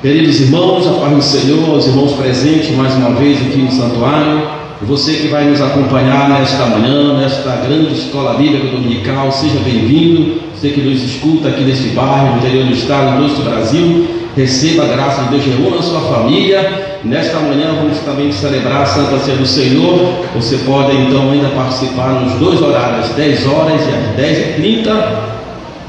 Queridos irmãos, a paz do Senhor, os irmãos presentes mais uma vez aqui no santuário, e você que vai nos acompanhar nesta manhã, nesta grande escola bíblica dominical, seja bem-vindo. Você que nos escuta aqui neste bairro, no interior do estado, no nosso Brasil, receba a graça de Deus, reúna a sua família. Nesta manhã vamos também celebrar a Santa Ceia do Senhor. Você pode então ainda participar nos dois horários, às 10 horas e às 10h30.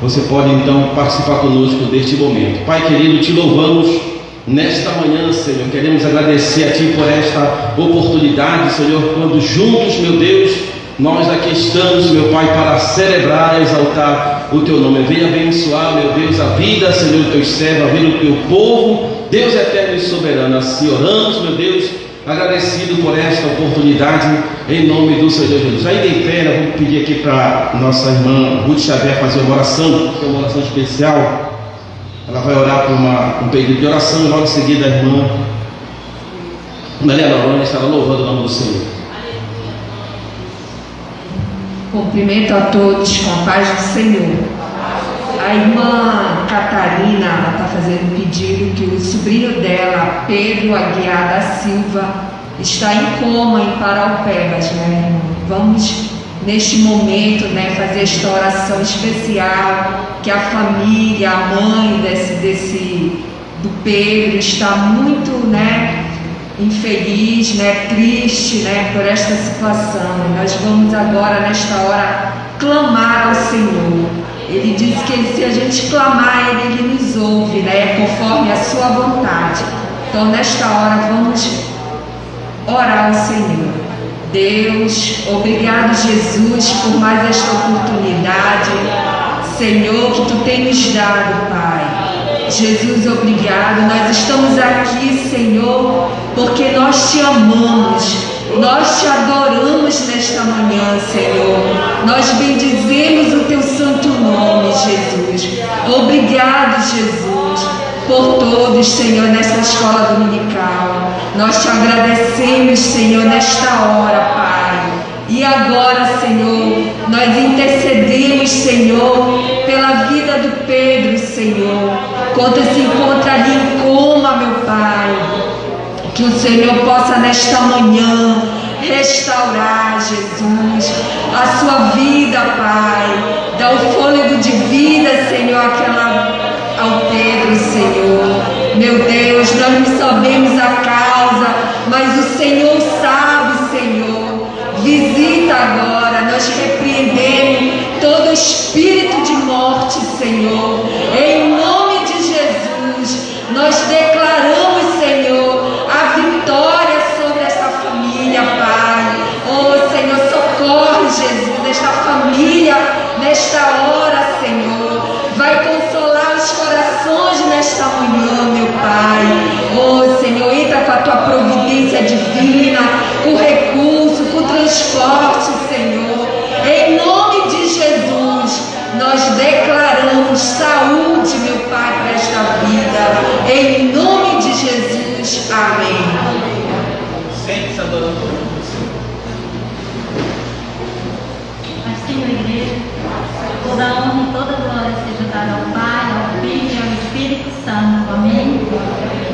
Você pode então participar conosco deste momento. Pai querido, te louvamos nesta manhã, Senhor. Queremos agradecer a Ti por esta oportunidade, Senhor, quando juntos, meu Deus, nós aqui estamos, meu Pai, para celebrar e exaltar o Teu nome. Venha abençoar, meu Deus, a vida, Senhor, do Teu servo, a vida do Teu povo. Deus eterno e soberano, assim oramos, meu Deus, agradecido por esta oportunidade, em nome do Senhor Jesus. Ainda em pé, eu vou pedir aqui para nossa irmã Ruth Xavier fazer uma oração, que é uma oração especial. Ela vai orar por um pedido de oração, e logo em seguida a irmã Maria Lorona estará louvando o nome do Senhor. Cumprimento a todos com a paz do Senhor. A irmã Catarina está fazendo um pedido que o sobrinho dela, Pedro Aguiar da Silva, está em coma em Paraupebas, né, irmão? Vamos, neste momento, né, fazer esta oração especial, que a família, a mãe do Pedro está muito, né, infeliz, né, triste, né, por esta situação. Nós vamos agora, nesta hora, clamar ao Senhor. Ele diz que se a gente clamar, Ele nos ouve, né, conforme a sua vontade. Então, nesta hora, vamos orar ao Senhor. Deus, obrigado, Jesus, por mais esta oportunidade, Senhor, que Tu tem nos dado, Pai. Jesus, obrigado. Nós estamos aqui, Senhor, porque nós Te amamos. Nós Te adoramos nesta manhã, Senhor. Nós bendizemos o Teu santo nome, Jesus. Obrigado, Jesus, por todos, Senhor, nesta escola dominical. Nós Te agradecemos, Senhor, nesta hora, Pai. E agora, Senhor, nós intercedemos, Senhor, pela vida do Pedro, Senhor. Quando se encontra ali em coma, meu Pai, que o Senhor possa nesta manhã restaurar, Jesus, a sua vida, Pai. Dá o fôlego de vida, Senhor, ao Pedro, Senhor. Meu Deus, nós não sabemos a causa, mas o Senhor sabe, Senhor. Visita agora, nós repreendemos todo espírito de morte, Senhor. Em nome de Jesus, nós declaramos, Senhor, a vitória sobre essa família, Pai. Oh, Senhor, socorre, Jesus, esta família, nesta hora, Senhor. Vai consolar os corações nesta manhã, meu Pai. Oh, Senhor, entra com a Tua providência divina, com recurso, com transporte, Senhor. Em nome de Jesus, nós declaramos saúde, meu Pai, para esta vida. Em nome de Jesus. Amém. Sente-se adorando o Senhor. Assim, igreja, toda honra e toda glória seja dada ao Pai, ao Filho e ao Espírito Santo. Amém.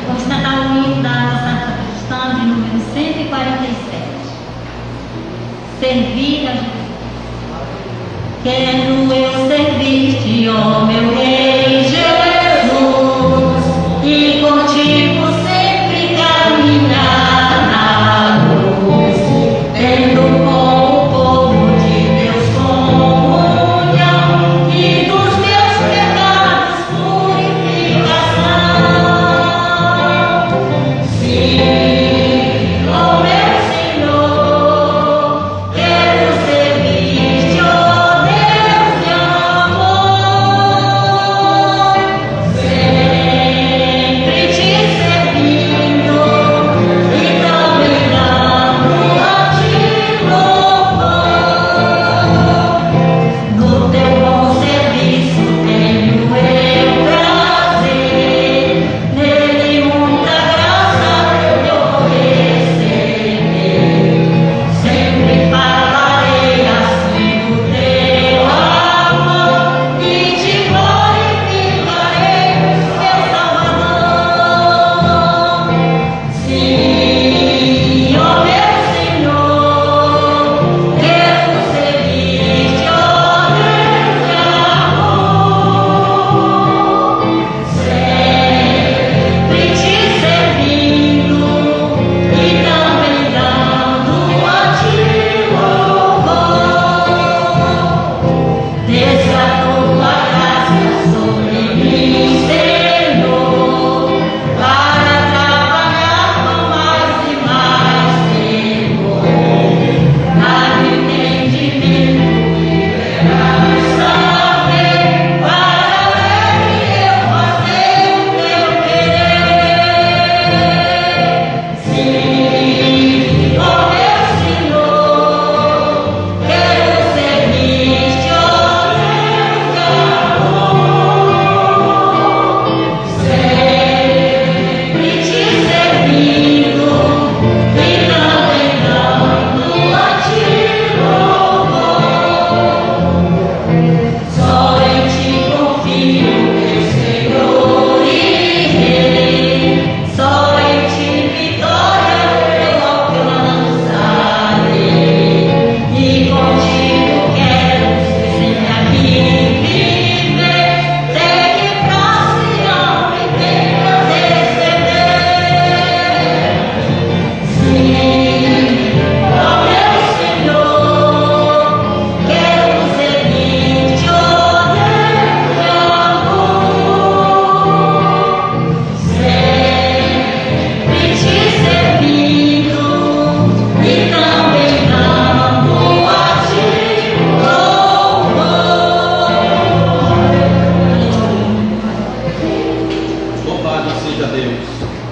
Vamos cantar o hino da Santa Cristã de número 147. Servir a Jesus. Quero eu servir-te, ó meu Rei Jesus, e contigo sempre caminhar na luz, tendo com o povo de Deus comunhão, e dos meus pecados purificação. Sim, ó meu Senhor, quero servir-te, ó Deus,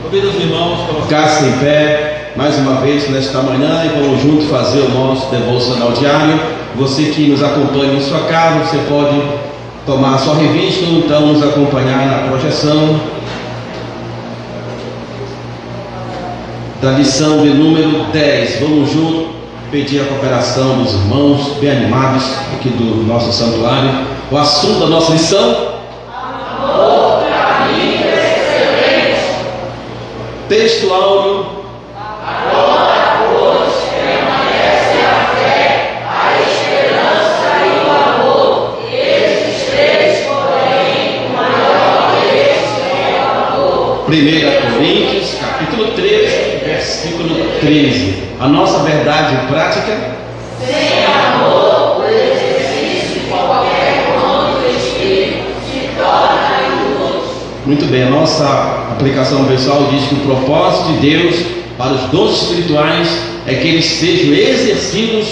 Convido os irmãos a colocar-se em pé mais uma vez nesta manhã e vamos juntos fazer o nosso devocional diário. Você que nos acompanha em sua casa, você pode tomar a sua revista ou então nos acompanhar na projeção da lição de número 10. Vamos juntos pedir a cooperação dos irmãos bem animados aqui do nosso santuário. O assunto da nossa lição: amor, caminho excelente. Texto áudio: agora, pois, permanece a fé, a esperança e o amor. Estes três, porém, o maior deles é o amor. 1 Coríntios, capítulo 3, versículo 13. A nossa verdade prática: sem amor, o exercício de qualquer dom do Espírito se torna inútil. Muito bem, a nossa aplicação pessoal diz que o propósito de Deus para os dons espirituais é que eles sejam exercidos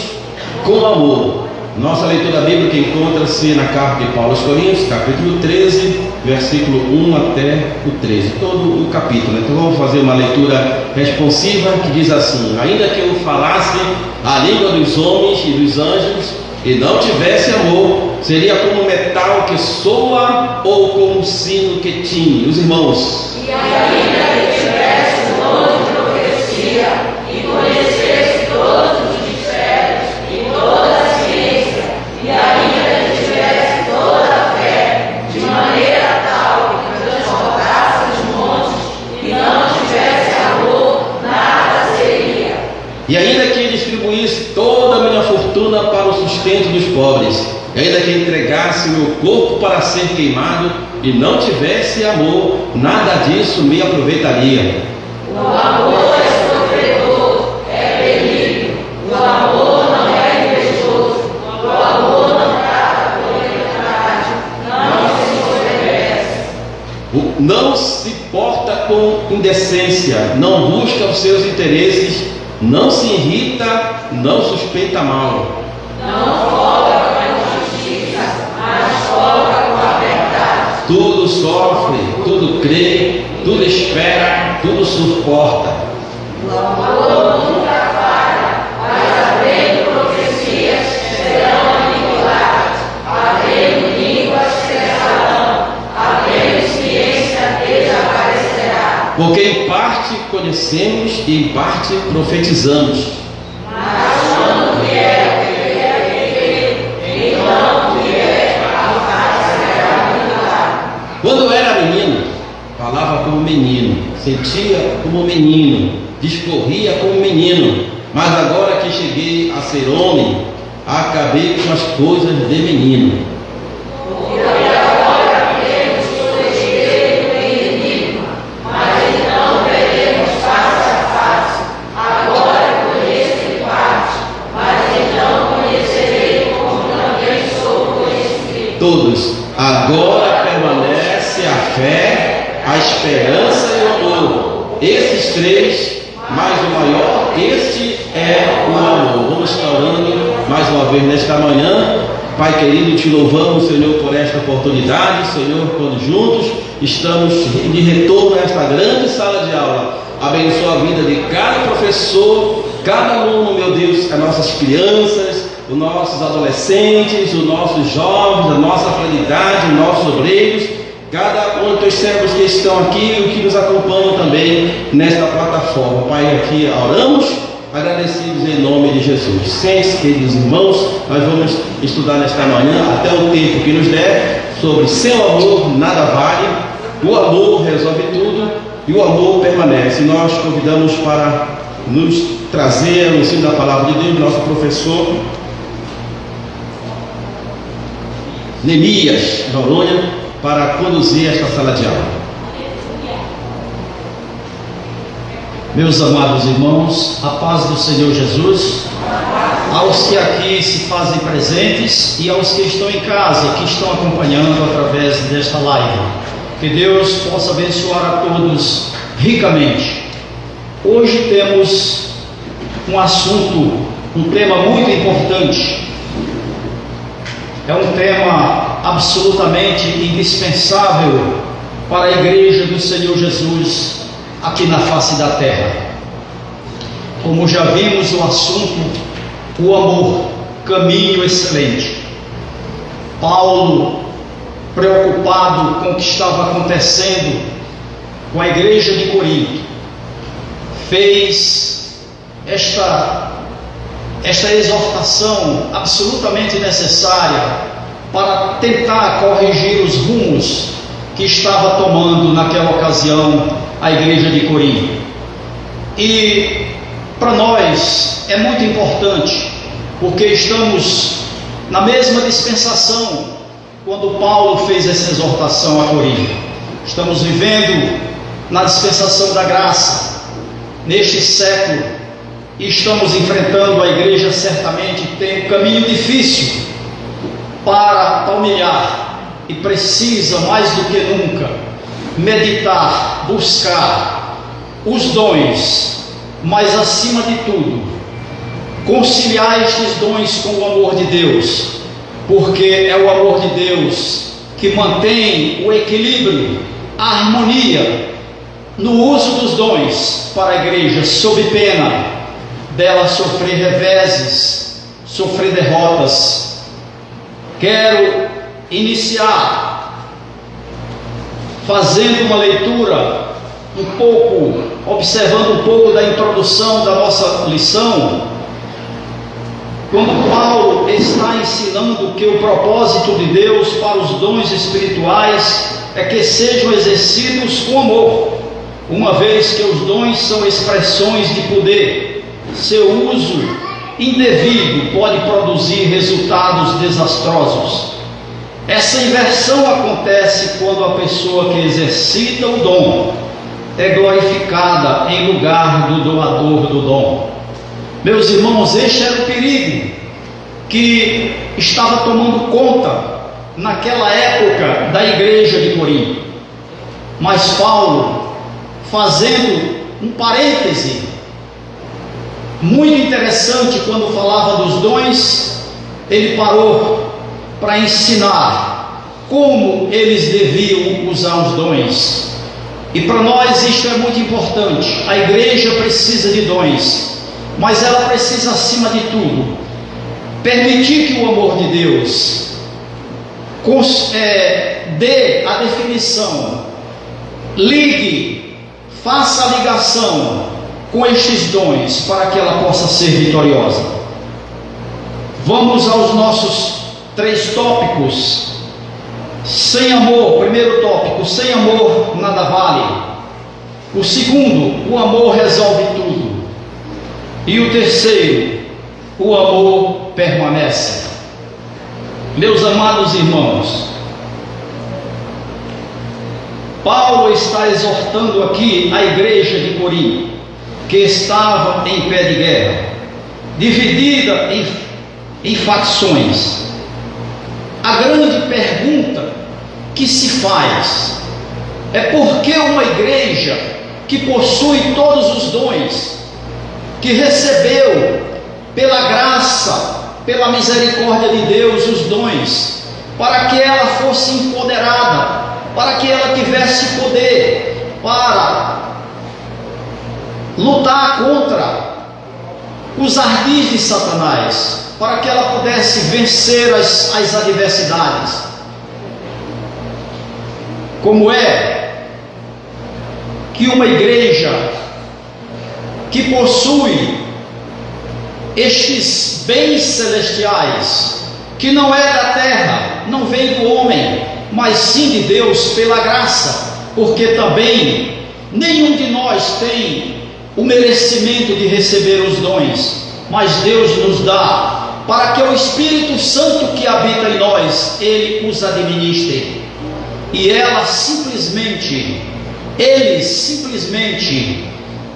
com amor. Nossa leitura bíblica encontra-se na carta de Paulo aos Coríntios, capítulo 13, versículo 1 até o 13, todo o capítulo. Então vamos fazer uma leitura responsiva que diz assim: ainda que eu falasse a língua dos homens e dos anjos e não tivesse amor, seria como metal que soa ou como sino que tine. Os irmãos: e ainda que tivesse o dom de profecia e conhecesse todos os mistérios e toda a ciência, e ainda que tivesse toda a fé, de maneira tal que transportasse os montes, e não tivesse amor, nada seria. E ainda que distribuísse toda a minha fortuna para o sustento dos pobres, e ainda que entregasse o meu corpo para ser queimado, e não tivesse amor, nada disso me aproveitaria. O amor é sofredor, é benigno, o amor não é invejoso, o amor não trata com leviandade, não se ensoberbece. Não se porta com indecência, não busca os seus interesses, não se irrita, não suspeita mal. Não folga com a justiça, mas folga com a verdade. Tudo sofre, tudo crê, tudo espera, tudo suporta. O amor nunca falha, mas havendo profecias serão aniquiladas, havendo línguas cessarão, havendo ciência desaparecerá. Porque em parte conhecemos e em parte profetizamos. Mas quando vier o que é perfeito, então o que é capaz será revelado. Quando eu era menino, falava como menino, sentia como menino, discorria como menino, mas agora que cheguei a ser homem, acabei com as coisas de menino. Porque agora vemos por espelho em enigma, mas não veremos face a face. Agora conheço em parte, mas então conhecerei como também sou conhecido. Todos. Agora permanece a fé, a esperança e o amor. Esses três, mas o maior, este é o amor. Vamos estar orando mais uma vez nesta manhã. Pai querido, te louvamos, Senhor, por esta oportunidade, Senhor, quando juntos estamos de retorno a esta grande sala de aula. Abençoa a vida de cada professor, cada aluno, meu Deus, as nossas crianças, os nossos adolescentes, os nossos jovens, a nossa fragilidade, os nossos obreiros, cada um dos teus servos que estão aqui e os que nos acompanham também nesta plataforma. Pai, aqui oramos, agradecidos em nome de Jesus. Sente-se, queridos irmãos, nós vamos estudar nesta manhã, até o tempo que nos der, sobre sem o amor nada vale, o amor resolve tudo e o amor permanece. Nós convidamos para nos trazer o ensino da palavra de Deus, nosso professor Neemias Noronha, para conduzir esta sala de aula. Meus amados irmãos, a paz do Senhor Jesus, aos que aqui se fazem presentes e aos que estão em casa, que estão acompanhando através desta live. Que Deus possa abençoar a todos ricamente. Hoje temos um assunto, um tema muito importante. É um tema absolutamente indispensável para a igreja do Senhor Jesus aqui na face da terra. Como já vimos o assunto, o amor, caminho excelente. Paulo, preocupado com o que estava acontecendo com a igreja de Corinto, fez esta exortação absolutamente necessária para tentar corrigir os rumos que estava tomando naquela ocasião a igreja de Corinto. E para nós é muito importante, porque estamos na mesma dispensação quando Paulo fez essa exortação a Corinto. Estamos vivendo na dispensação da graça neste século e estamos enfrentando, a igreja certamente tem um caminho difícil para palmilhar e precisa mais do que nunca meditar, buscar os dons, mas acima de tudo conciliar estes dons com o amor de Deus, porque é o amor de Deus que mantém o equilíbrio, a harmonia no uso dos dons para a igreja, sob pena dela sofrer reveses, sofrer derrotas. Quero iniciar fazendo uma leitura observando um pouco da introdução da nossa lição, quando Paulo está ensinando que o propósito de Deus para os dons espirituais é que sejam exercidos com amor, uma vez que os dons são expressões de poder. Seu uso indevido pode produzir resultados desastrosos. Essa inversão acontece quando a pessoa que exercita o dom é glorificada em lugar do doador do dom. Meus irmãos, este era o perigo que estava tomando conta naquela época da igreja de Corinto. Mas Paulo, fazendo um parêntese muito interessante, quando falava dos dons, ele parou para ensinar como eles deviam usar os dons. E para nós isto é muito importante. A igreja precisa de dons, mas ela precisa, acima de tudo, permitir que o amor de Deus dê a definição, ligue, faça a ligação com estes dons para que ela possa ser vitoriosa. Vamos aos nossos 3 tópicos. Sem amor, primeiro tópico, sem amor nada vale. O segundo, o amor resolve tudo. E o terceiro, o amor permanece. Meus amados irmãos, Paulo está exortando aqui a igreja de Corinto, que estava em pé de guerra, dividida em facções. A grande pergunta que se faz é por que uma igreja que possui todos os dons, que recebeu pela graça, pela misericórdia de Deus os dons, para que ela fosse empoderada, para que ela tivesse poder para lutar contra os ardis de Satanás, para que ela pudesse vencer as adversidades. Como é que uma igreja que possui estes bens celestiais, que não é da terra, não vem do homem, mas sim de Deus pela graça, porque também nenhum de nós tem o merecimento de receber os dons, mas Deus nos dá, para que o Espírito Santo que habita em nós, Ele os administre. E eles simplesmente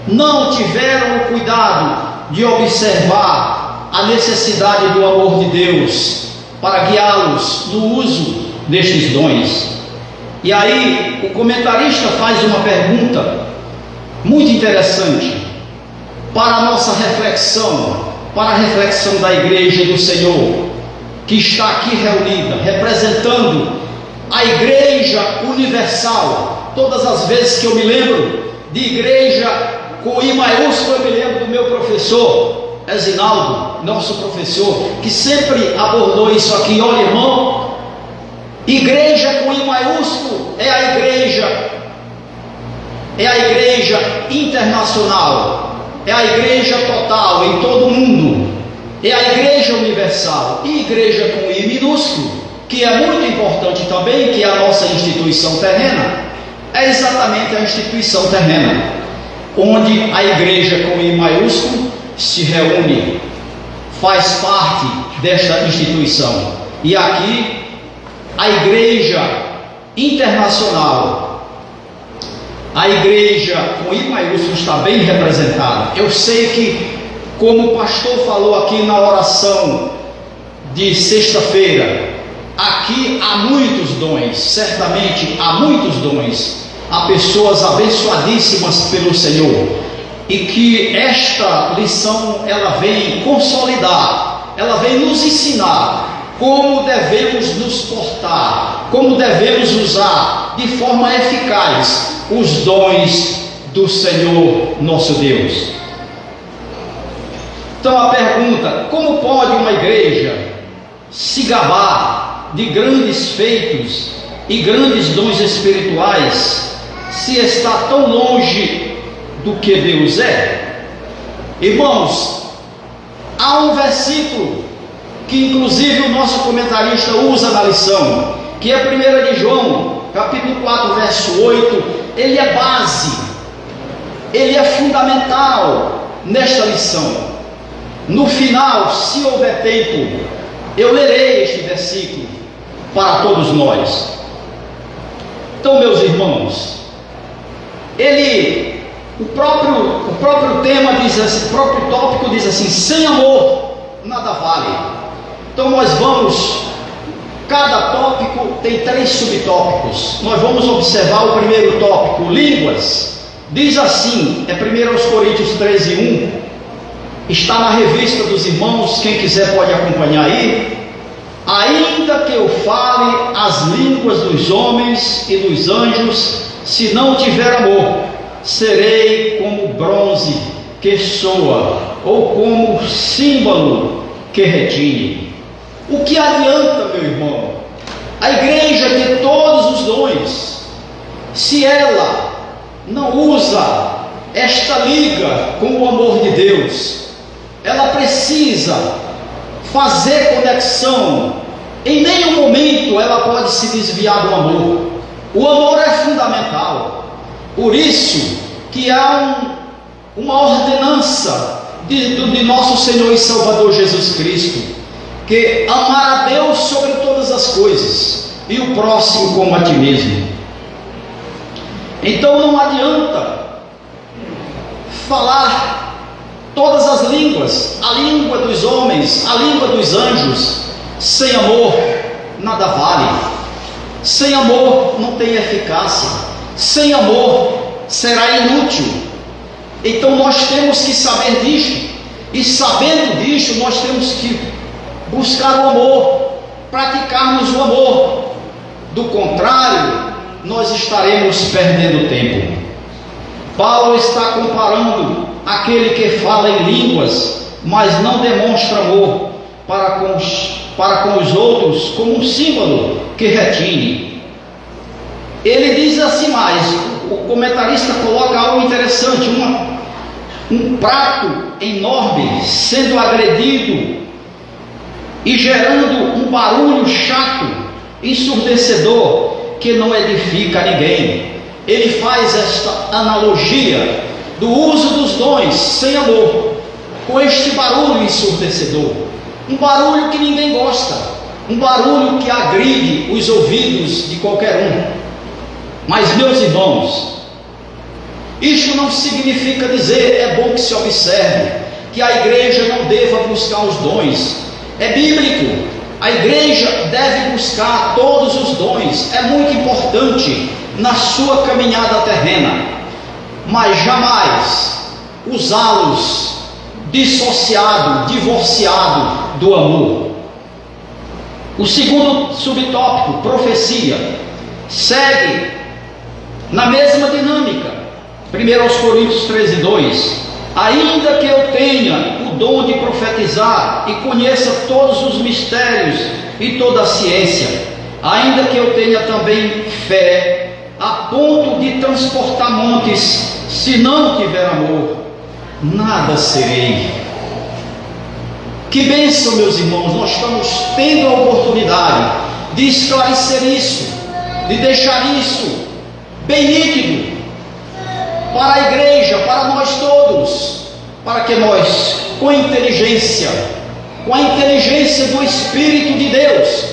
não tiveram o cuidado de observar a necessidade do amor de Deus para guiá-los no uso destes dons. E aí o comentarista faz uma pergunta muito interessante para a nossa reflexão, para a reflexão da igreja do Senhor, que está aqui reunida, representando a igreja universal. Todas as vezes que eu me lembro de igreja com I maiúsculo, eu me lembro do meu professor Esinaldo, nosso professor, que sempre abordou isso aqui. Olha, irmão, igreja com I maiúsculo é a igreja internacional, é a igreja total em todo o mundo, é a igreja universal. E igreja com I minúsculo, que é muito importante também, que é a nossa instituição terrena, é exatamente a instituição terrena, onde a igreja com I maiúsculo se reúne, faz parte desta instituição. E aqui a igreja internacional, a igreja com I maiúsculo está bem representada. Eu sei que, como o pastor falou aqui na oração de sexta-feira, aqui há muitos dons, certamente há muitos dons, há pessoas abençoadíssimas pelo Senhor, e que esta lição ela vem consolidar, ela vem nos ensinar como devemos nos portar, como devemos usar de forma eficaz os dons do Senhor nosso Deus. Então a pergunta: como pode uma igreja se gabar de grandes feitos e grandes dons espirituais se está tão longe do que Deus é? Irmãos, há um versículo que inclusive o nosso comentarista usa na lição, que é 1 de João, capítulo 4, verso 8. Ele é base, ele é fundamental nesta lição. No final, se houver tempo, eu lerei este versículo para todos nós. Então, meus irmãos, o próprio tema diz assim, o próprio tópico diz assim: sem amor nada vale. Então nós vamos, cada tópico tem 3 subtópicos. Nós vamos observar o primeiro tópico, línguas. Diz assim, é 1 Coríntios 13:1, está na revista dos irmãos, quem quiser pode acompanhar aí. Ainda que eu fale as línguas dos homens e dos anjos, se não tiver amor, serei como bronze que soa, ou como símbolo que retine. O que adianta, meu irmão, a igreja ter todos os dons, se ela não usa esta liga com o amor de Deus? Ela precisa fazer conexão. Em nenhum momento ela pode se desviar do amor. O amor é fundamental. Por isso que há uma ordenança de nosso Senhor e Salvador Jesus Cristo, que amar a Deus sobre todas as coisas e o próximo como a ti mesmo. Então não adianta falar todas as línguas, a língua dos homens, a língua dos anjos, sem amor nada vale. Sem amor não tem eficácia, sem amor será inútil. Então nós temos que saber disto, e sabendo disto nós temos que buscar o amor, praticarmos o amor. Do contrário, nós estaremos perdendo tempo. Paulo está comparando aquele que fala em línguas, mas não demonstra amor para com os outros, como um símbolo que retine. Ele diz assim mais, o comentarista coloca algo interessante, um prato enorme sendo agredido e gerando um barulho chato, ensurdecedor, que não edifica ninguém. Ele faz esta analogia do uso dos dons sem amor, com este barulho ensurdecedor, um barulho que ninguém gosta, um barulho que agride os ouvidos de qualquer um. Mas, meus irmãos, isto não significa dizer, é bom que se observe, que a igreja não deva buscar os dons. É bíblico, a igreja deve buscar todos os dons, é muito importante na sua caminhada terrena, mas jamais usá-los divorciado do amor. O segundo subtópico, profecia, segue na mesma dinâmica. 1 Coríntios 13:2, ainda que eu tenha o dom de profetizar e conheça todos os mistérios e toda a ciência, ainda que eu tenha também fé a ponto de transportar montes, se não tiver amor, nada serei. Que bênção, meus irmãos, nós estamos tendo a oportunidade de esclarecer isso, de deixar isso bem nítido para a igreja, para nós todos, para que nós, com a inteligência do Espírito de Deus,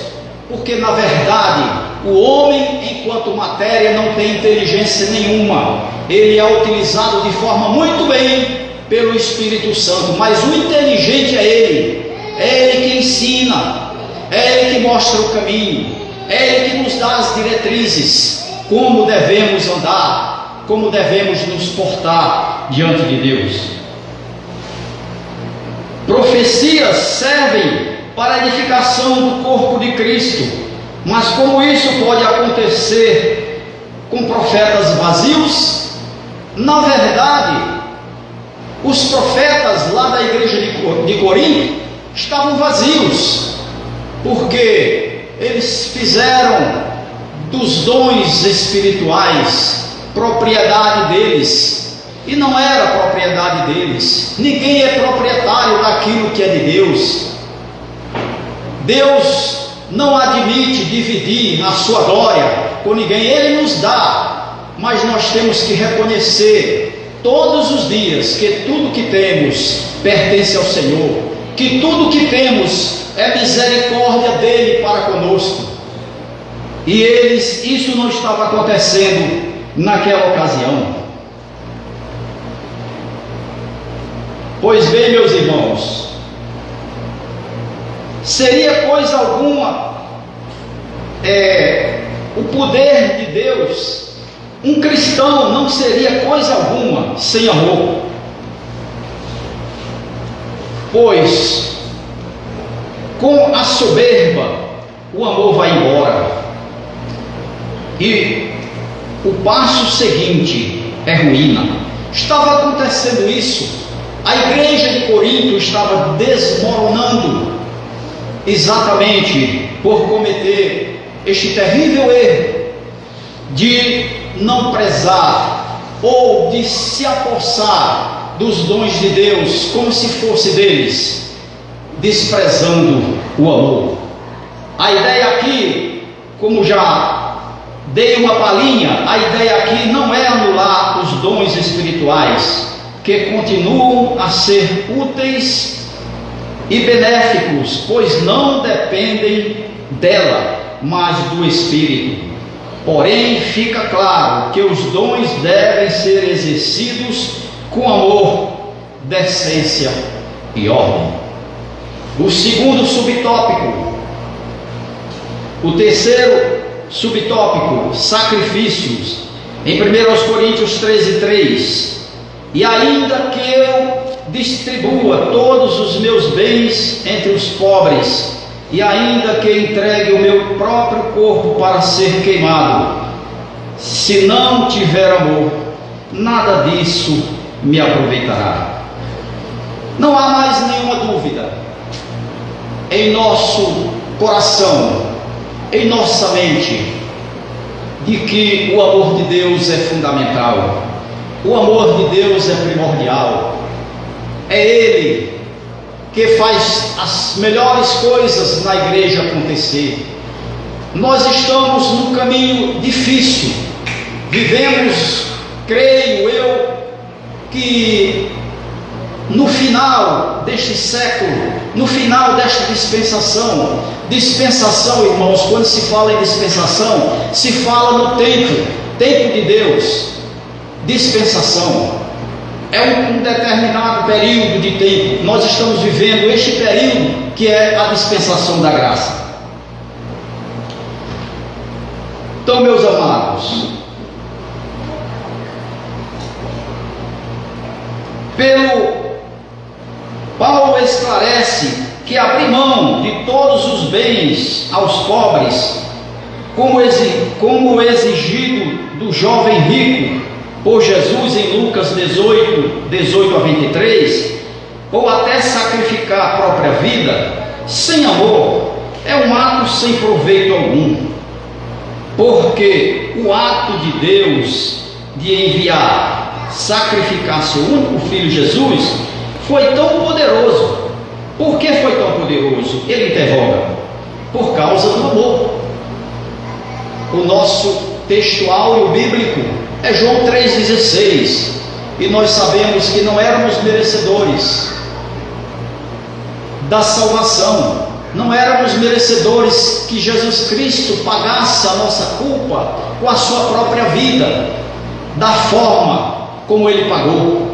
porque na verdade o homem, enquanto matéria, não tem inteligência nenhuma, ele é utilizado de forma muito bem pelo Espírito Santo, mas o inteligente é ele que ensina, é ele que mostra o caminho, é ele que nos dá as diretrizes, como devemos andar, como devemos nos portar diante de Deus. Profecias servem para a edificação do corpo de Cristo, mas como isso pode acontecer com profetas vazios? Na verdade, os profetas lá da igreja de Corinto estavam vazios, porque eles fizeram dos dons espirituais propriedade deles, e não era propriedade deles. Ninguém é proprietário daquilo que é de Deus. Deus não admite dividir a sua glória com ninguém, Ele nos dá, mas nós temos que reconhecer todos os dias que tudo que temos pertence ao Senhor, que tudo que temos é misericórdia dele para conosco. E isso não estava acontecendo naquela ocasião. Pois bem, meus irmãos, seria coisa alguma o poder de Deus, um cristão não seria coisa alguma sem amor, pois com a soberba o amor vai embora, e o passo seguinte é ruína. Estava acontecendo isso, a igreja de Corinto estava desmoronando, exatamente por cometer este terrível erro de não prezar ou de se apossar dos dons de Deus como se fosse deles, desprezando o amor. A ideia aqui, como já dei uma palhinha, a ideia aqui não é anular os dons espirituais, que continuam a ser úteis e benéficos, pois não dependem dela, mas do Espírito. Porém, fica claro que os dons devem ser exercidos com amor, decência e ordem. O segundo subtópico, o terceiro subtópico, sacrifícios, em 1 Coríntios 13:3. E ainda que eu distribua todos os meus bens entre os pobres, e ainda que entregue o meu próprio corpo para ser queimado, se não tiver amor, nada disso me aproveitará. Não há mais nenhuma dúvida em nosso coração, em nossa mente, de que o amor de Deus é fundamental, o amor de Deus é primordial. É Ele que faz as melhores coisas na igreja acontecer. Nós estamos num caminho difícil, vivemos, creio eu, que no final deste século, no final desta dispensação, irmãos, quando se fala em dispensação, se fala no tempo de Deus. Dispensação é um determinado período de tempo. Nós estamos vivendo este período que é a dispensação da graça. Então, meus amados, Paulo esclarece que abrir mão de todos os bens aos pobres, como exigido do jovem rico, por Jesus em Lucas 18 a 23, ou até sacrificar a própria vida, sem amor, é um ato sem proveito algum. Porque o ato de Deus de enviar, sacrificar seu único Filho Jesus, foi tão poderoso. Por que foi tão poderoso? Ele interroga. Por causa do amor. O nosso textual bíblico é João 3,16, e nós sabemos que não éramos merecedores da salvação, não éramos merecedores que Jesus Cristo pagasse a nossa culpa com a sua própria vida, da forma como Ele pagou,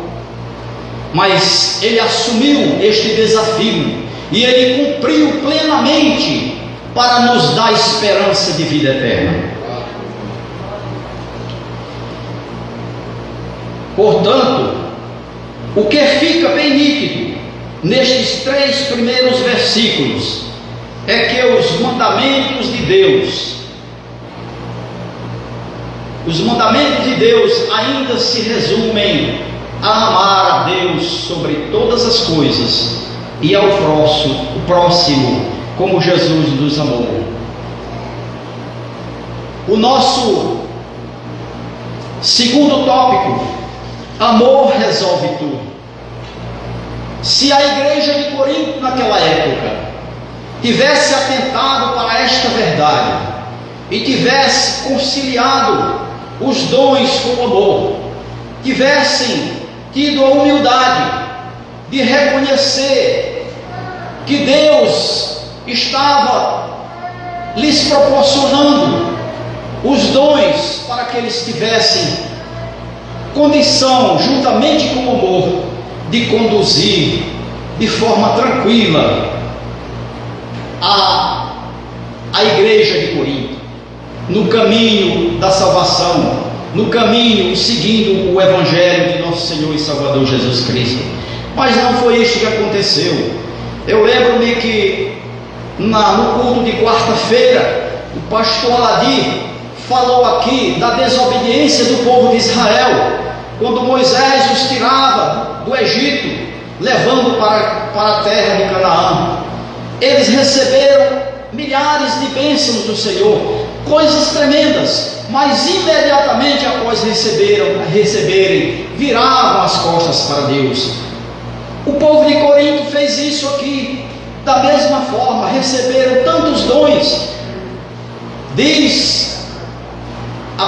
mas Ele assumiu este desafio, e Ele cumpriu plenamente para nos dar esperança de vida eterna. Portanto, o que fica bem nítido nestes 3 primeiros versículos é que os mandamentos de Deus ainda se resumem a amar a Deus sobre todas as coisas e ao próximo como Jesus nos amou. O nosso segundo tópico: amor resolve tudo. Se a igreja de Corinto naquela época tivesse atentado para esta verdade e tivesse conciliado os dons com o amor, tivessem tido a humildade de reconhecer que Deus estava lhes proporcionando os dons para que eles tivessem condição, juntamente com o amor, de conduzir de forma tranquila a igreja de Corinto no caminho da salvação, no caminho seguindo o Evangelho de nosso Senhor e Salvador Jesus Cristo. Mas não foi isso que aconteceu. Eu lembro-me que no culto de quarta-feira, o pastor Aladir falou aqui da desobediência do povo de Israel, quando Moisés os tirava do Egito, levando para a terra de Canaã. Eles receberam milhares de bênçãos do Senhor, coisas tremendas, mas imediatamente após receberem, viravam as costas para Deus. O povo de Corinto fez isso aqui, da mesma forma, receberam tantos dons. Diz a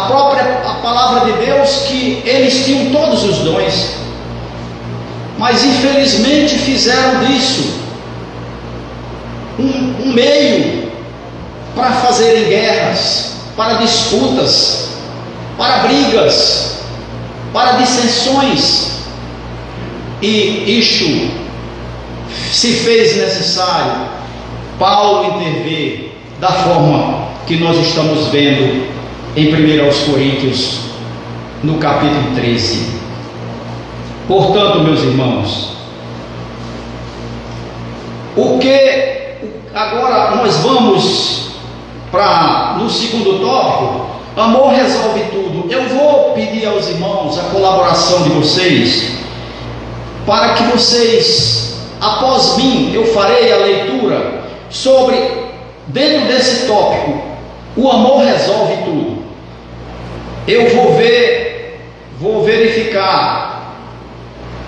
palavra de Deus que eles tinham todos os dons, mas infelizmente fizeram disso um meio para fazerem guerras, para disputas, para brigas, para dissensões, e isto se fez necessário Paulo intervir da forma que nós estamos vendo em 1 Coríntios, no capítulo 13. Portanto, meus irmãos, agora nós vamos no segundo tópico: amor resolve tudo. Eu vou pedir aos irmãos a colaboração de vocês, para que vocês, após mim, eu farei a leitura sobre, dentro desse tópico, o amor resolve tudo. Eu vou verificar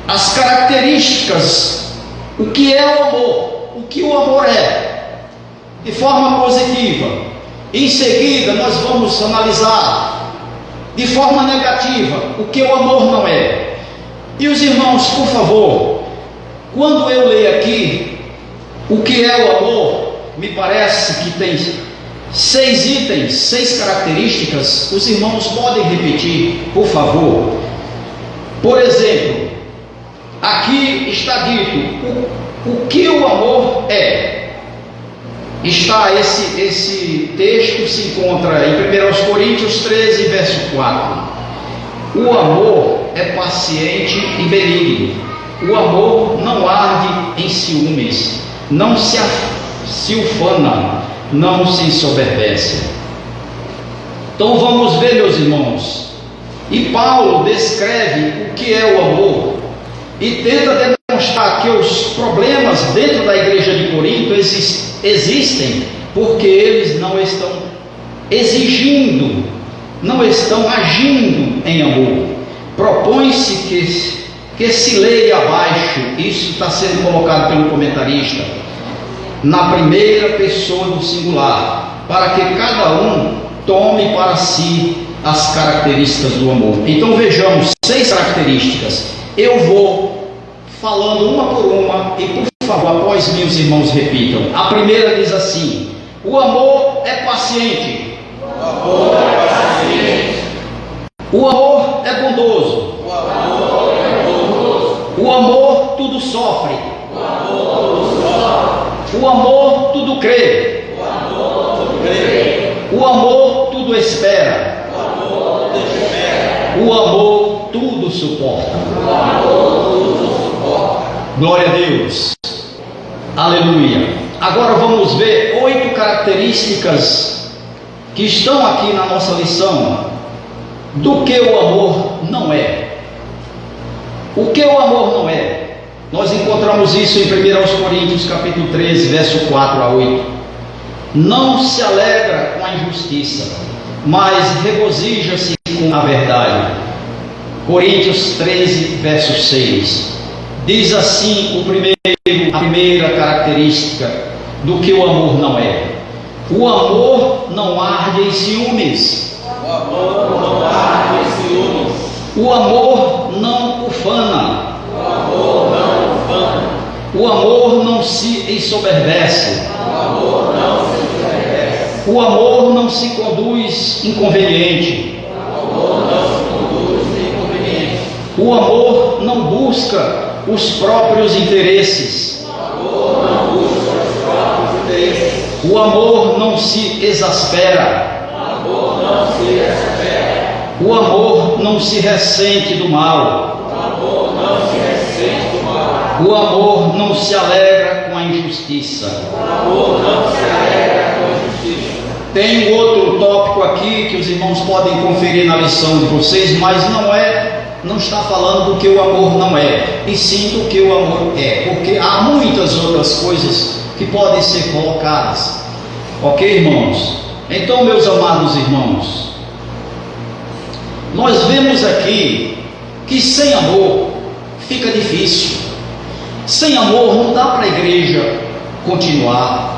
as características, o que é o amor, o que o amor é, de forma positiva. Em seguida, nós vamos analisar de forma negativa o que o amor não é. E os irmãos, por favor, quando eu ler aqui o que é o amor, me parece que tem 6 itens, 6 características. Os irmãos podem repetir, por favor. Por exemplo, aqui está dito o que o amor é. Esse texto se encontra em 1 Coríntios 13, verso 4. O amor é paciente e benigno. O amor não arde em ciúmes, não se ufana, não se ensoberbece. Então vamos ver, meus irmãos, E Paulo descreve o que é o amor e tenta demonstrar que os problemas dentro da igreja de Corinto existem porque eles não estão exigindo, não estão agindo em amor. Propõe-se que se leia abaixo, isso está sendo colocado pelo comentarista, na primeira pessoa do singular, para que cada um tome para si as características do amor. Então vejamos 6 características. Eu vou falando uma por uma e, por favor, após mim os irmãos repitam. A primeira diz assim: o amor é paciente. O amor é paciente. O amor é bondoso. O amor é bondoso. O amor tudo sofre. O amor tudo sofre. O amor tudo crê. O amor tudo crê. O amor tudo espera. O amor tudo espera. O amor tudo suporta. O amor tudo suporta. Glória a Deus. Aleluia. Agora vamos ver 8 características que estão aqui na nossa lição do que o amor não é. O que o amor não é? Nós encontramos isso em 1 Coríntios capítulo 13, verso 4 a 8. Não se alegra com a injustiça, mas regozija-se com a verdade. Coríntios 13, verso 6. Diz assim a primeira característica do que o amor não é. O amor não arde em ciúmes. O amor não arde em ciúmes. O amor não ufana. O amor não ufana. O amor não se ensoberbece. O amor não se ensoberbece. O amor não se conduz inconveniente. O amor não se conduz inconveniente. O amor não busca os próprios interesses. O amor não busca os próprios interesses. O amor não se exaspera. O amor não se exaspera. O amor não se ressente do mal. O amor não se ressente do mal. O amor não se alegra com a injustiça. O amor não se alegra com a injustiça. Tem outro tópico aqui que os irmãos podem conferir na lição de vocês, mas não está falando do que o amor não é, e sim do que o amor é, porque há muitas outras coisas que podem ser colocadas. Ok, irmãos? Então, meus amados irmãos, nós vemos aqui que sem amor fica difícil. Sem amor não dá para a igreja continuar.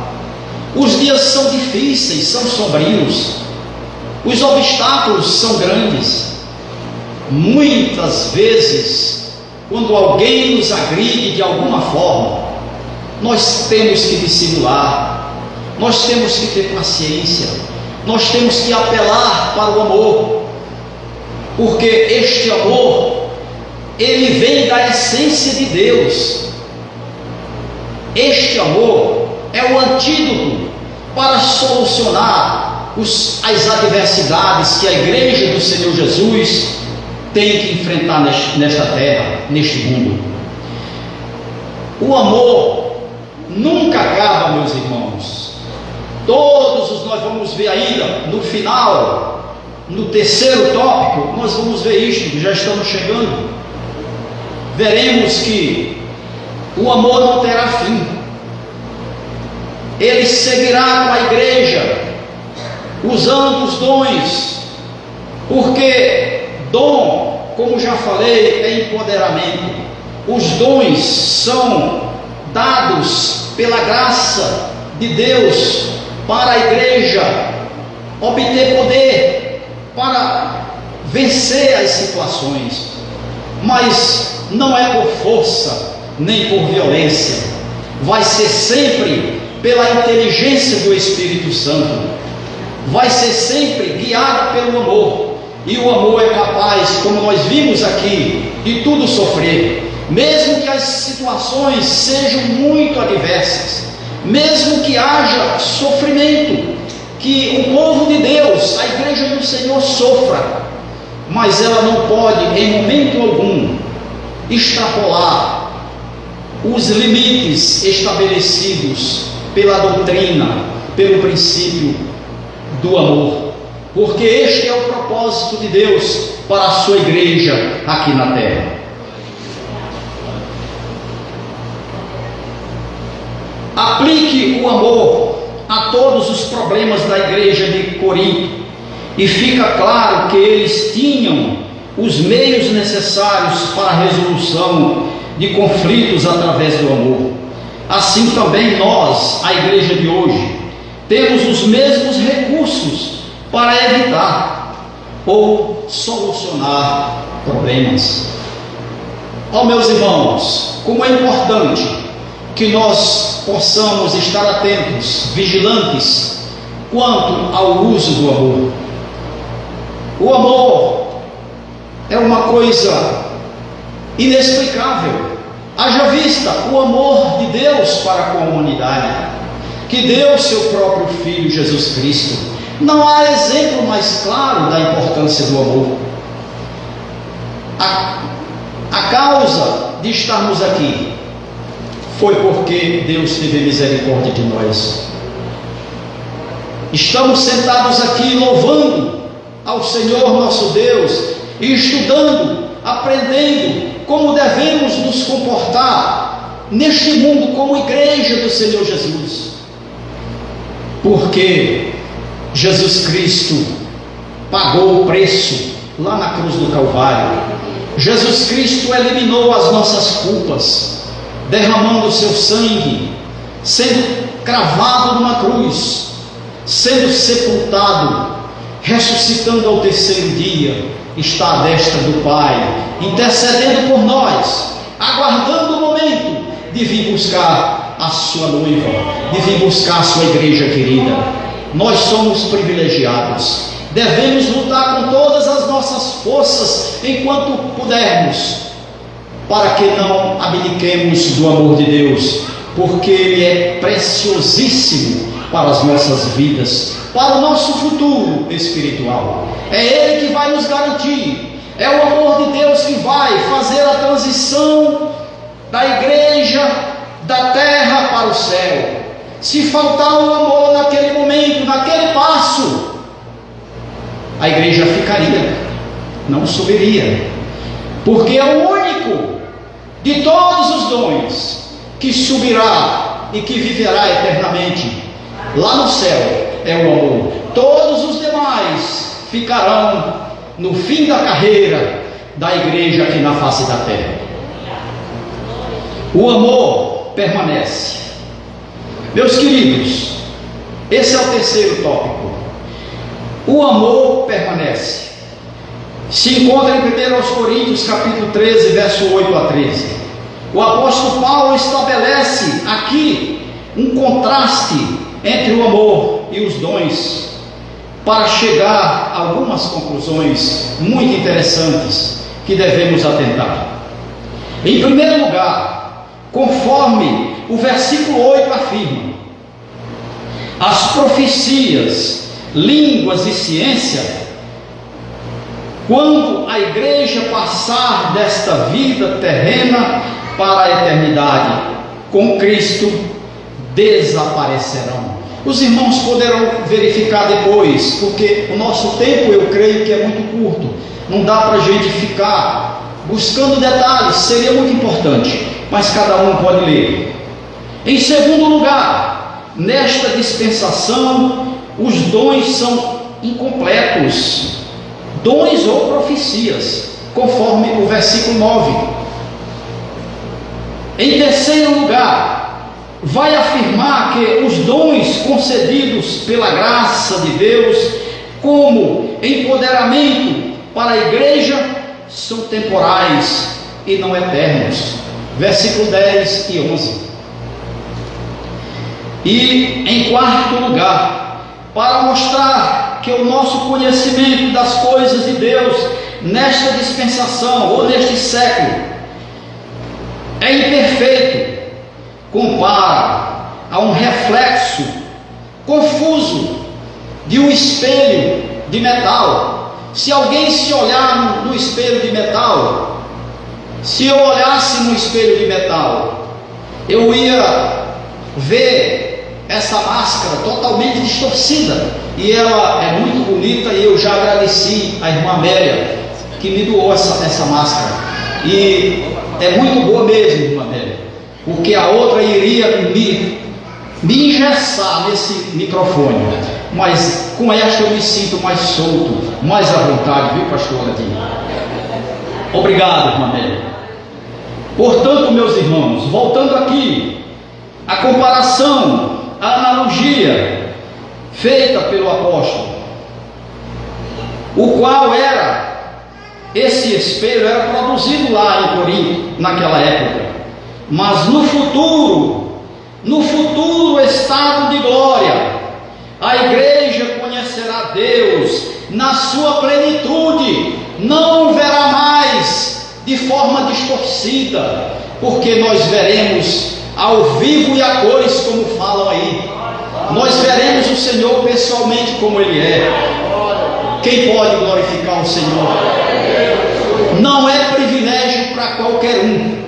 Os dias são difíceis, são sombrios. Os obstáculos são grandes. Muitas vezes, quando alguém nos agride de alguma forma, nós temos que dissimular, nós temos que ter paciência, nós temos que apelar para o amor, porque este amor, ele vem da essência de Deus. Este amor é o antídoto para solucionar as adversidades que a igreja do Senhor Jesus tem que enfrentar nesta terra, neste mundo. O amor nunca acaba, meus irmãos. Nós vamos ver ainda no final, no terceiro tópico, nós vamos ver isto, já estamos chegando. Veremos que o amor não terá fim. Ele seguirá com a igreja, usando os dons, porque dom, como já falei, é empoderamento. Os dons são dados pela graça de Deus para a igreja obter poder para vencer as situações, mas não é por força nem por violência, vai ser sempre pela inteligência do Espírito Santo, vai ser sempre guiado pelo amor. E o amor é capaz, como nós vimos aqui, de tudo sofrer, mesmo que as situações sejam muito adversas, mesmo que haja sofrimento, que o povo de Deus, a igreja do Senhor sofra, mas ela não pode em momento algum extrapolar os limites estabelecidos pela doutrina, pelo princípio do amor, porque este é o propósito propósito de Deus para a sua igreja aqui na terra. Aplique o amor a todos os problemas da igreja de Corinto e fica claro que eles tinham os meios necessários para a resolução de conflitos através do amor. Assim também nós, a igreja de hoje, temos os mesmos recursos para evitar ou solucionar problemas. Ó, meus irmãos, como é importante que nós possamos estar atentos, vigilantes, quanto ao uso do amor. O amor é uma coisa inexplicável. Haja vista o amor de Deus para com a humanidade, que deu seu próprio Filho Jesus Cristo. Não há exemplo mais claro da importância do amor. A causa de estarmos aqui foi porque Deus teve misericórdia de nós. Estamos sentados aqui louvando ao Senhor nosso Deus e estudando, aprendendo como devemos nos comportar neste mundo como igreja do Senhor Jesus. Porque Jesus Cristo pagou o preço lá na cruz do Calvário. Jesus Cristo eliminou as nossas culpas, derramando o seu sangue, sendo cravado numa cruz, sendo sepultado, ressuscitando ao terceiro dia, está à destra do Pai, intercedendo por nós, aguardando o momento de vir buscar a sua noiva, de vir buscar a sua igreja querida. Nós somos privilegiados, devemos lutar com todas as nossas forças enquanto pudermos, para que não abdiquemos do amor de Deus, porque Ele é preciosíssimo para as nossas vidas, para o nosso futuro espiritual. É Ele que vai nos garantir, é o amor de Deus que vai fazer a transição da igreja, da terra para o céu. Se faltar o amor naquele momento, naquele passo, a igreja ficaria, não subiria, porque é o único de todos os dons que subirá e que viverá eternamente lá no céu é o amor. Todos os demais ficarão no fim da carreira da igreja aqui na face da terra. O amor permanece. Meus queridos, esse é o terceiro tópico. O amor permanece. Se encontra em 1 Coríntios capítulo 13, verso 8 a 13. O apóstolo Paulo estabelece aqui um contraste entre o amor e os dons, para chegar a algumas conclusões muito interessantes que devemos atentar. Em primeiro lugar, conforme o versículo 8 afirma, as profecias, línguas e ciência, quando a igreja passar desta vida terrena para a eternidade com Cristo, desaparecerão. Os irmãos poderão verificar depois, porque o nosso tempo, eu creio que é muito curto, não dá para a gente ficar buscando detalhes, seria muito importante, mas cada um pode ler. Em segundo lugar, nesta dispensação, os dons são incompletos, dons ou profecias, conforme o versículo 9. Em terceiro lugar, vai afirmar que os dons concedidos pela graça de Deus, como empoderamento para a igreja, são temporais e não eternos. Versículo 10 e 11. E em quarto lugar, para mostrar que o nosso conhecimento das coisas de Deus nesta dispensação ou neste século é imperfeito, compara a um reflexo confuso de um espelho de metal. Se alguém se olhar no espelho de metal, se eu olhasse no espelho de metal, eu ia ver essa máscara totalmente distorcida, e ela é muito bonita, e eu já agradeci a irmã Amélia que me doou essa máscara, e é muito boa mesmo, irmã Amélia, porque a outra iria me engessar nesse microfone, mas com esta eu me sinto mais solto, mais à vontade, viu, pastor Ladinho? Obrigado, irmã Amélia. Portanto, meus irmãos, voltando aqui, a comparação, a analogia feita pelo apóstolo, o qual esse espelho era produzido lá em Corinto, naquela época, mas no futuro estado de glória, a igreja conhecerá Deus na sua plenitude, não o verá mais de forma distorcida, porque nós veremos ao vivo e a cores, como falam aí. Nós veremos o Senhor pessoalmente como Ele é. Quem pode glorificar o Senhor? Não é privilégio para qualquer um,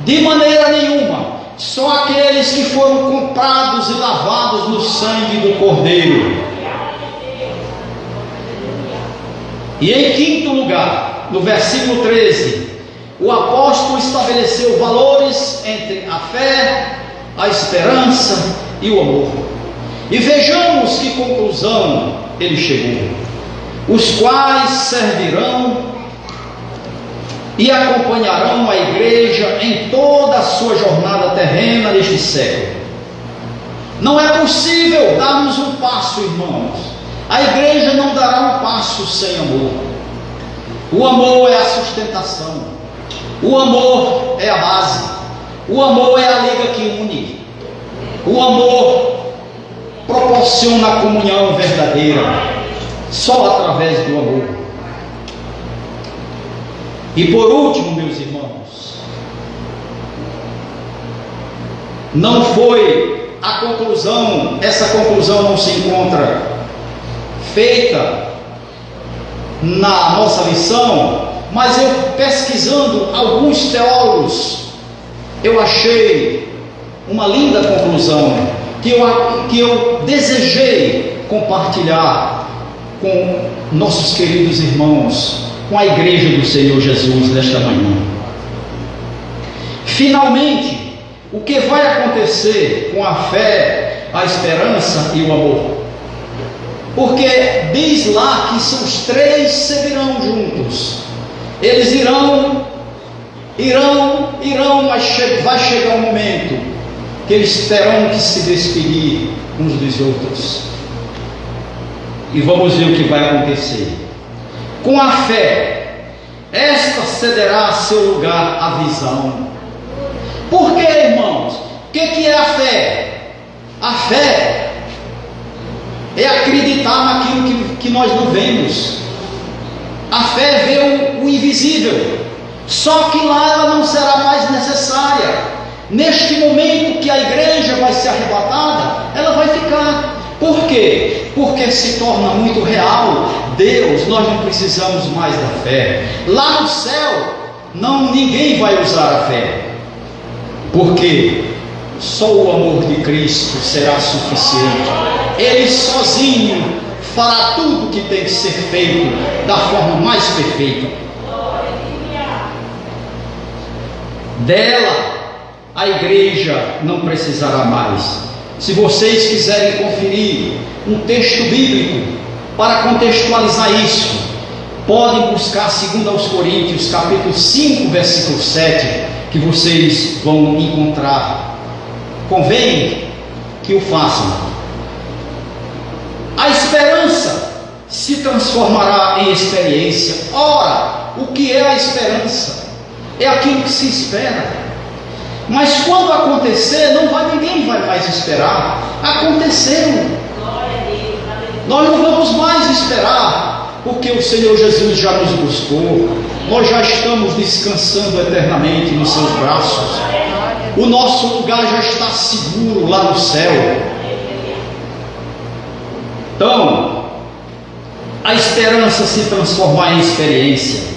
de maneira nenhuma. Só aqueles que foram comprados e lavados no sangue do Cordeiro. E em quinto lugar, no versículo 13, o apóstolo estabeleceu valores entre a fé, a esperança e o amor. E vejamos que conclusão ele chegou: os quais servirão e acompanharão a igreja em toda a sua jornada terrena neste século. Não é possível darmos um passo, irmãos. A igreja não dará um passo sem amor. O amor é a sustentação. O amor é a base. O amor é a liga que une. O amor proporciona a comunhão verdadeira. Só através do amor. E por último, meus irmãos, não foi a conclusão, essa conclusão não se encontra feita na nossa lição, mas eu pesquisando alguns teólogos, eu achei uma linda conclusão que eu desejei compartilhar com nossos queridos irmãos, com a igreja do Senhor Jesus nesta manhã. Finalmente, o que vai acontecer com a fé, a esperança e o amor? Porque diz lá que os três servirão juntos. Eles irão, mas vai chegar um momento que eles terão que se despedir uns dos outros. E vamos ver o que vai acontecer. Com a fé, esta cederá a seu lugar a visão. Por que, irmãos? O que é a fé? A fé é acreditar naquilo que nós não vemos. A fé é ver o invisível. Só que lá ela não será mais necessária. Neste momento que a igreja vai ser arrebatada, ela vai ficar. Por quê? Porque se torna muito real. Deus, nós não precisamos mais da fé. Lá no céu, ninguém vai usar a fé. Porque só o amor de Cristo será suficiente. Ele sozinho fará tudo o que tem que ser feito da forma mais perfeita. Dela, a igreja não precisará mais. Se vocês quiserem conferir um texto bíblico para contextualizar isso, podem buscar 2 Coríntios, capítulo 5, versículo 7, que vocês vão encontrar. Convém que o façam. A esperança se transformará em experiência. Ora, o que é a esperança? É aquilo que se espera. Mas quando acontecer, ninguém vai mais esperar. Aconteceu. Nós não vamos mais esperar, porque o Senhor Jesus já nos buscou. Nós já estamos descansando eternamente nos seus braços. O nosso lugar já está seguro lá no céu. Então, a esperança se transformar em experiência.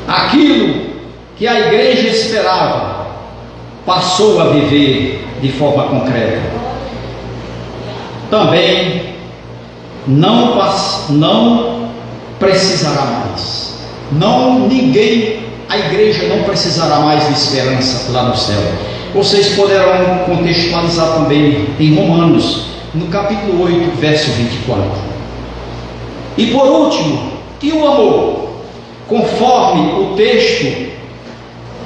Aquilo que a igreja esperava passou a viver de forma concreta. Também não precisará mais. A igreja não precisará mais de esperança lá no céu. Vocês poderão contextualizar também em Romanos, no capítulo 8, verso 24. E por último, e o amor? Conforme o texto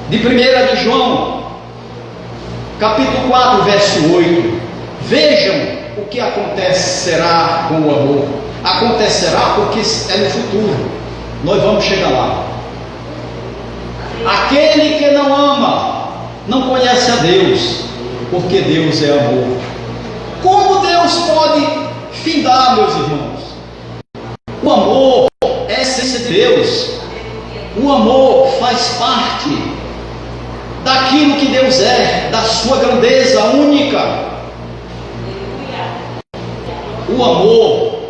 de 1 de João, capítulo 4, verso 8. Vejam o que acontecerá com o amor. Acontecerá porque é no futuro. Nós vamos chegar lá. Aquele que não ama não conhece a Deus, porque Deus é amor. Como Deus pode findar, meus irmãos? O amor é a essência de Deus. O amor faz parte daquilo que Deus é, da sua grandeza única. O amor,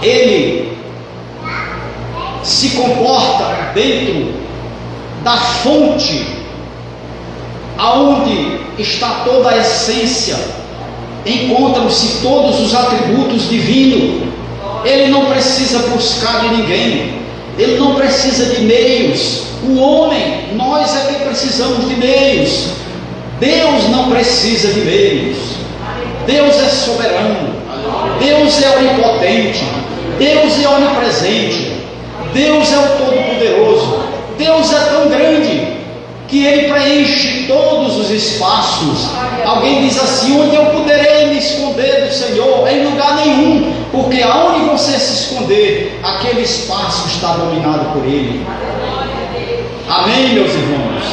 ele se comporta dentro da fonte aonde está toda a essência, encontram-se todos os atributos divinos. Ele não precisa buscar de ninguém, ele não precisa de meios. O homem, nós é que precisamos de meios. Deus não precisa de meios. Deus é soberano, Deus é onipotente, Deus é onipresente, Deus é o Todo-Poderoso. Deus é tão grande que Ele preenche todos os espaços. Alguém diz assim: onde eu poderei me esconder do Senhor? Em lugar nenhum, porque aonde você se esconder, aquele espaço está dominado por Ele. Amém, meus irmãos?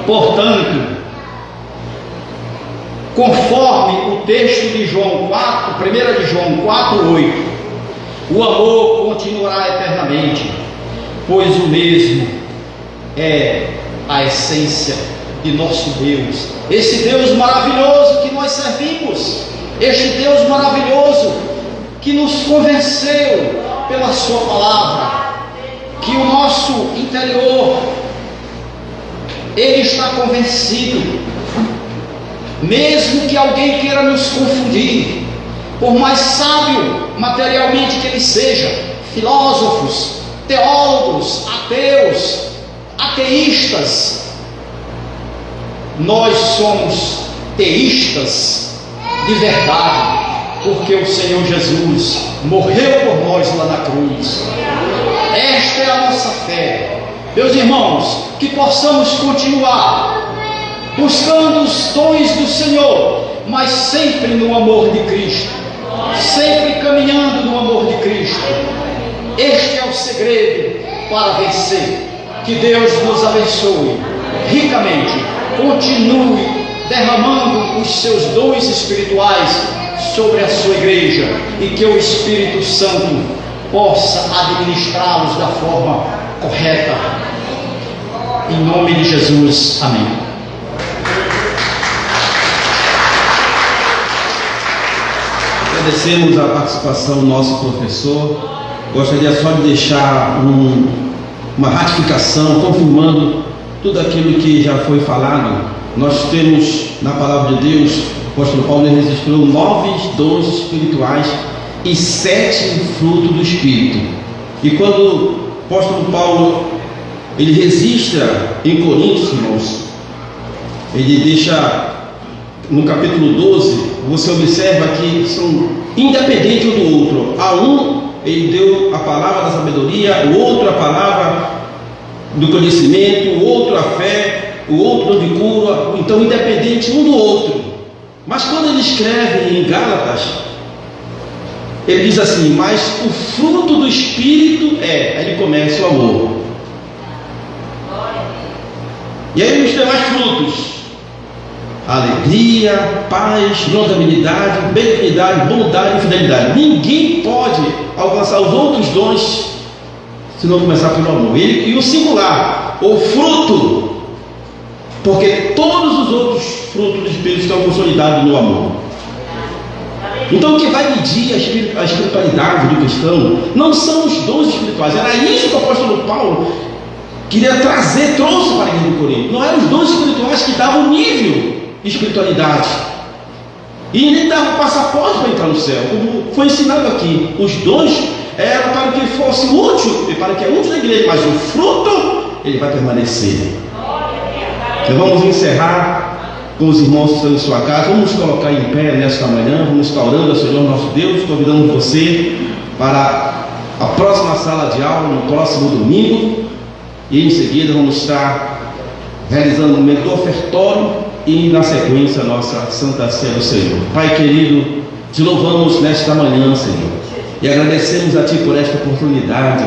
Portanto, conforme o texto de João 4, 1 de João 4, 8, o amor continuará eternamente, pois o mesmo é a essência de nosso Deus. Esse Deus maravilhoso que nós servimos, este Deus maravilhoso que nos convenceu pela sua palavra, que o nosso interior, ele está convencido. Mesmo que alguém queira nos confundir, por mais sábio materialmente que ele seja, filósofos, teólogos, ateus, ateístas, nós somos teístas de verdade, porque o Senhor Jesus morreu por nós lá na cruz. Esta é a nossa fé. Meus irmãos, que possamos continuar buscando os dons do Senhor, mas sempre no amor de Cristo, sempre caminhando no amor de Cristo. Este é o segredo para vencer. Que Deus nos abençoe ricamente, continue derramando os seus dons espirituais sobre a sua igreja, e que o Espírito Santo possa administrá-los da forma correta. Em nome de Jesus, amém. Agradecemos a participação do nosso professor. Gostaria só de deixar uma ratificação, confirmando tudo aquilo que já foi falado. Nós temos na palavra de Deus, o apóstolo Paulo registrou 9 dons espirituais e 7 frutos do Espírito. E quando o apóstolo Paulo ele registra em Coríntios, irmãos, ele deixa no capítulo 12, você observa que são independentes um do outro. A um ele deu a palavra da sabedoria, o outro a palavra do conhecimento, o outro a fé, o outro de cura. Então independente um do outro. Mas quando ele escreve em Gálatas, ele diz assim: mas o fruto do Espírito aí ele começa o amor. E aí nos demais frutos: alegria, paz, longanimidade, benignidade, bondade e fidelidade. Ninguém pode alcançar os outros dons se não começar pelo amor. E o singular, o fruto, porque todos os outros frutos do Espírito estão consolidados no amor. Então o que vai medir a espiritualidade do cristão não são os dons espirituais. Era isso que o apóstolo Paulo trouxe para a igreja de Corinto. Não eram os dons espirituais que davam nível de espiritualidade. E nem davam passaporte para entrar no céu, como foi ensinado aqui. Os dons eram para que fosse útil, e para que é útil na igreja, mas o fruto, ele vai permanecer. Então vamos encerrar com os irmãos que estão em sua casa. Vamos colocar em pé nesta manhã, vamos estar orando ao Senhor nosso Deus, convidando você para a próxima sala de aula, no próximo domingo, e em seguida vamos estar realizando um momento do ofertório e na sequência a nossa Santa Ceia do Senhor. Pai querido, te louvamos nesta manhã, Senhor, e agradecemos a Ti por esta oportunidade,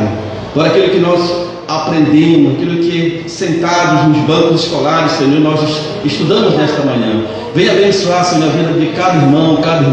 por aquilo que nós aprendemos, aquilo que sentados nos bancos escolares, Senhor, nós estudamos nesta manhã. Venha abençoar, Senhor, a vida de cada irmão, cada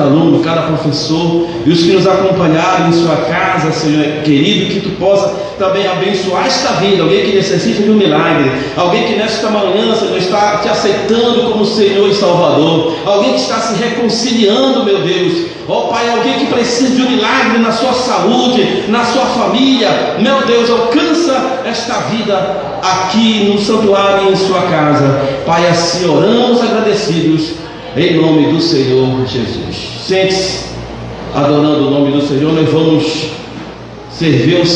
aluno, cada professor e os que nos acompanharam em sua casa, Senhor querido, que Tu possa também abençoar esta vida, alguém que necessita de um milagre, alguém que nesta manhã, Senhor, está Te aceitando como Senhor e Salvador, alguém que está se reconciliando, meu Deus, ó Pai, alguém que precisa de um milagre na sua saúde, na sua família, meu Deus, alcança esta vida aqui no santuário e em sua casa, Pai, assim oramos agradecidos, em nome do Senhor Jesus. Sente-se, adorando o nome do Senhor, nós vamos servir o